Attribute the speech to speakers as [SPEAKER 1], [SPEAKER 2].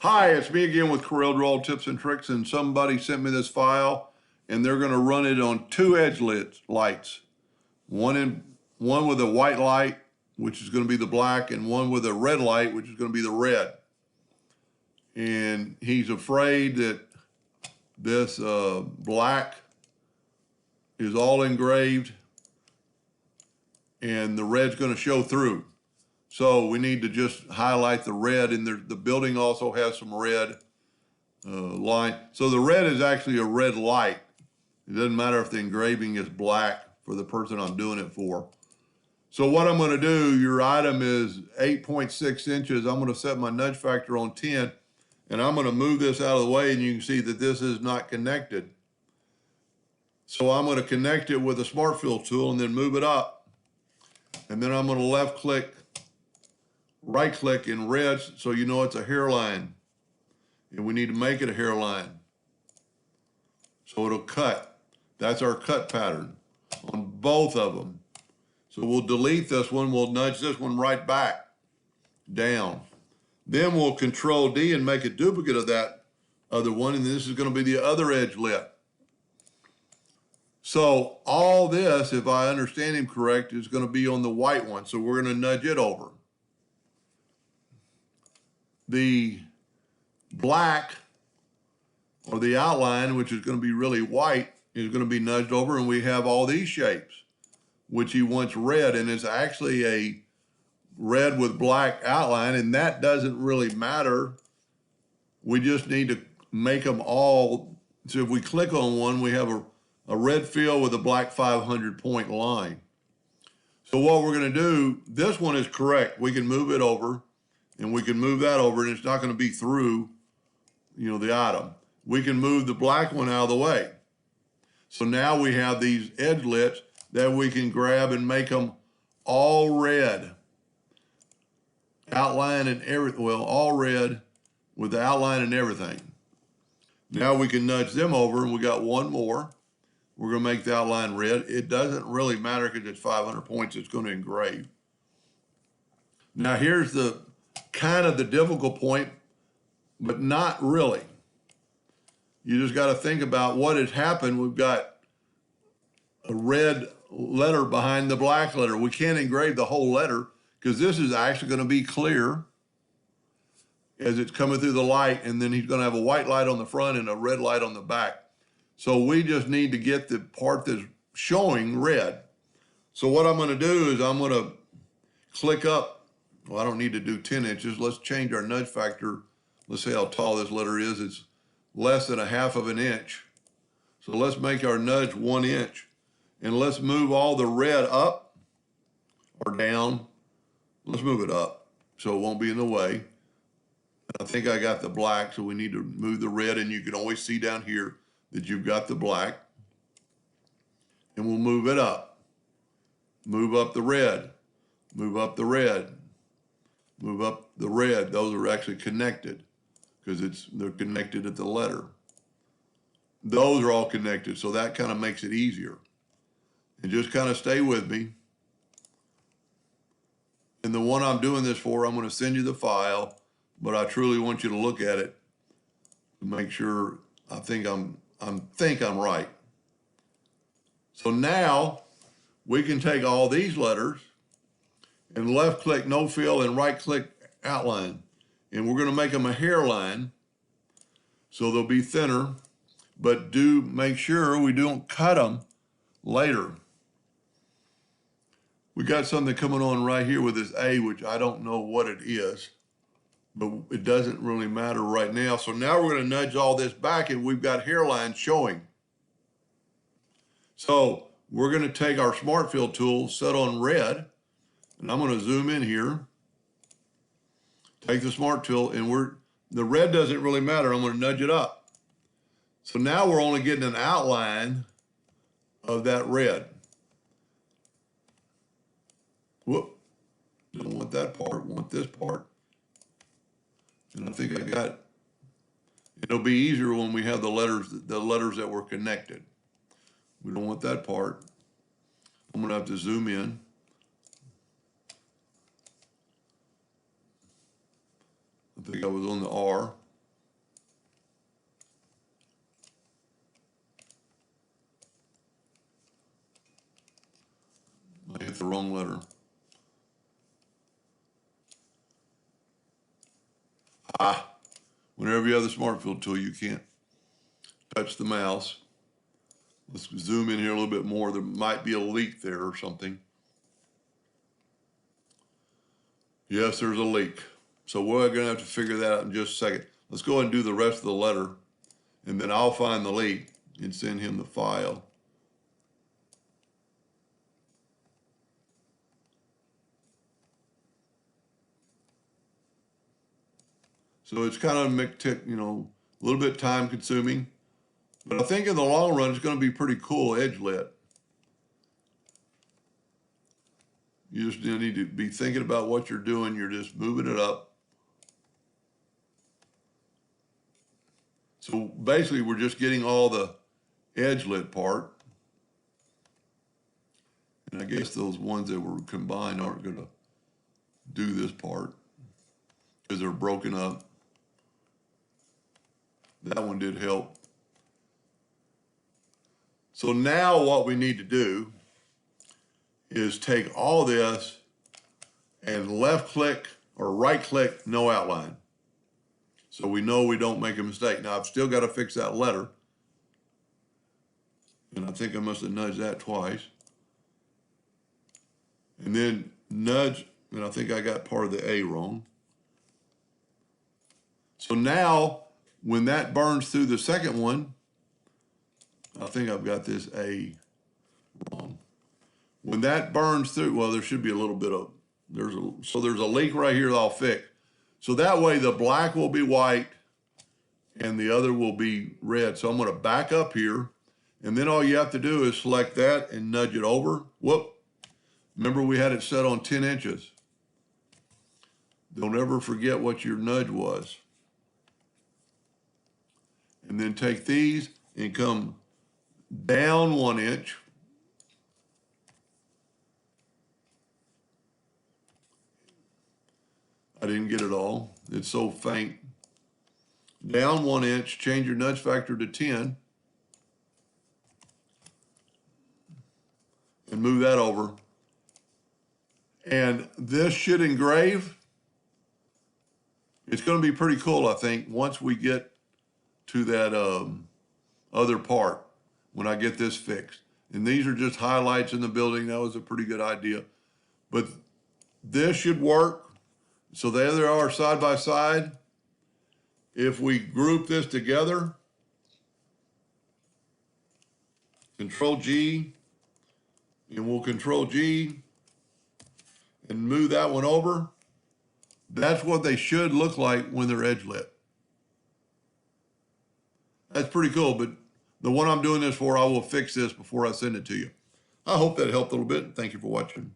[SPEAKER 1] Hi, it's me again with Corel Draw Tips and Tricks, and somebody sent me this file, and they're going to run it on two edge lights. One with a white light, which is going to be the black, and one with a red light, which is going to be the red. And he's afraid that this black is all engraved, and the red's going to show through. So we need to just highlight the red, and the building also has some red line. So the red is actually a red light. It doesn't matter if the engraving is black for the person I'm doing it for. So what I'm going to do, your item is 8.6 inches. I'm going to set my nudge factor on 10, and I'm going to move this out of the way, and you can see that this is not connected. So I'm going to connect it with a Smart Fill tool and then move it up. And then I'm going to left click, right click in red so you know it's a hairline. And we need to make it a hairline. So it'll cut. That's our cut pattern on both of them. So we'll delete this one, we'll nudge this one right back, down. Then we'll Control D and make a duplicate of that other one, and this is going to be the other edge lit. So all this, if I understand him correct, is going to be on the white one, so we're going to nudge it over. The black, or the outline, which is going to be really white, is going to be nudged over, and we have all these shapes, which he wants red, and it's actually a red with black outline, and that doesn't really matter. We just need to make them all. So if we click on one, we have a red fill with a black 500 point line. So what we're going to do, this one is correct. We can move it over, and we can move that over, and it's not going to be through, the item. We can move the black one out of the way. So now we have these edge lits that we can grab and make them all red. Outline and everything, well, all red with the outline and everything. Now we can nudge them over, and we got one more. We're going to make the outline red. It doesn't really matter because it's 500 points. It's going to engrave. Now here's the kind of the difficult point, but not really. You just got to think about what has happened. We've got a red letter behind the black letter. We can't engrave the whole letter because this is actually going to be clear as it's coming through the light, and then he's going to have a white light on the front and a red light on the back. So we just need to get the part that's showing red. So what I'm going to do is I'm going to click up. Well, I don't need to do 10 inches. Let's change our nudge factor. Let's see how tall this letter is. It's less than 1/2 of an inch. So let's make our nudge 1 inch. And let's move all the red up or down. Let's move it up so it won't be in the way. I think I got the black, so we need to move the red, and you can always see down here that you've got the black. And we'll move it up. Move up the red. Move up the red. Move up the red. Those are actually connected because they're connected at the letter. Those are all connected, so that kind of makes it easier. And just kind of stay with me. And the one I'm doing this for, I'm going to send you the file, but I truly want you to look at it to make sure I think I'm right. So now we can take all these letters and left click no fill and right click outline. And we're going to make them a hairline so they'll be thinner, but do make sure we don't cut them later. We got something coming on right here with this A, which I don't know what it is, but it doesn't really matter right now. So now we're going to nudge all this back, and we've got hairlines showing. So we're going to take our Smart Fill tool, set on red, and I'm going to zoom in here. Take the Smart tool, and the red doesn't really matter. I'm going to nudge it up. So now we're only getting an outline of that red. Whoop, don't want that part, want this part. And I think I got, it'll be easier when we have the letters that were connected. We don't want that part. I'm gonna have to zoom in. I think I was on the R. the wrong letter. Whenever you have the Smart Fill tool, you can't touch the mouse. Let's zoom in here a little bit more. There might be a leak there or something. Yes, there's a leak. So we're going to have to figure that out in just a second. Let's go ahead and do the rest of the letter, and then I'll find the leak and send him the file. So it's kind of, a little bit time consuming, but I think in the long run, it's going to be pretty cool edge lit. You just need to be thinking about what you're doing. You're just moving it up. So basically, we're just getting all the edge lit part. And I guess those ones that were combined aren't going to do this part because they're broken up. That one did help. So now what we need to do is take all this and left click or right click, no outline. So we know we don't make a mistake. Now I've still got to fix that letter. And I think I must have nudged that twice. And then nudge, and I think I got part of the A wrong. So now, when that burns through the second one, I think I've got this A wrong. When that burns through, well, there should be a little bit of, there's a leak right here that I'll fix. So that way the black will be white and the other will be red. So I'm going to back up here, and then all you have to do is select that and nudge it over. Whoop. Remember we had it set on 10 inches. Don't ever forget what your nudge was. And then take these and come down 1 inch. I didn't get it all. It's so faint. Down 1 inch, change your nudge factor to 10. And move that over. And this should engrave. It's going to be pretty cool, I think, once we get to that other part, when I get this fixed. And these are just highlights in the building. That was a pretty good idea. But this should work. So there they are side by side. If we group this together, Control G, and we'll Control G and move that one over. That's what they should look like when they're edge lit. That's pretty cool, but the one I'm doing this for, I will fix this before I send it to you. I hope that helped a little bit. Thank you for watching.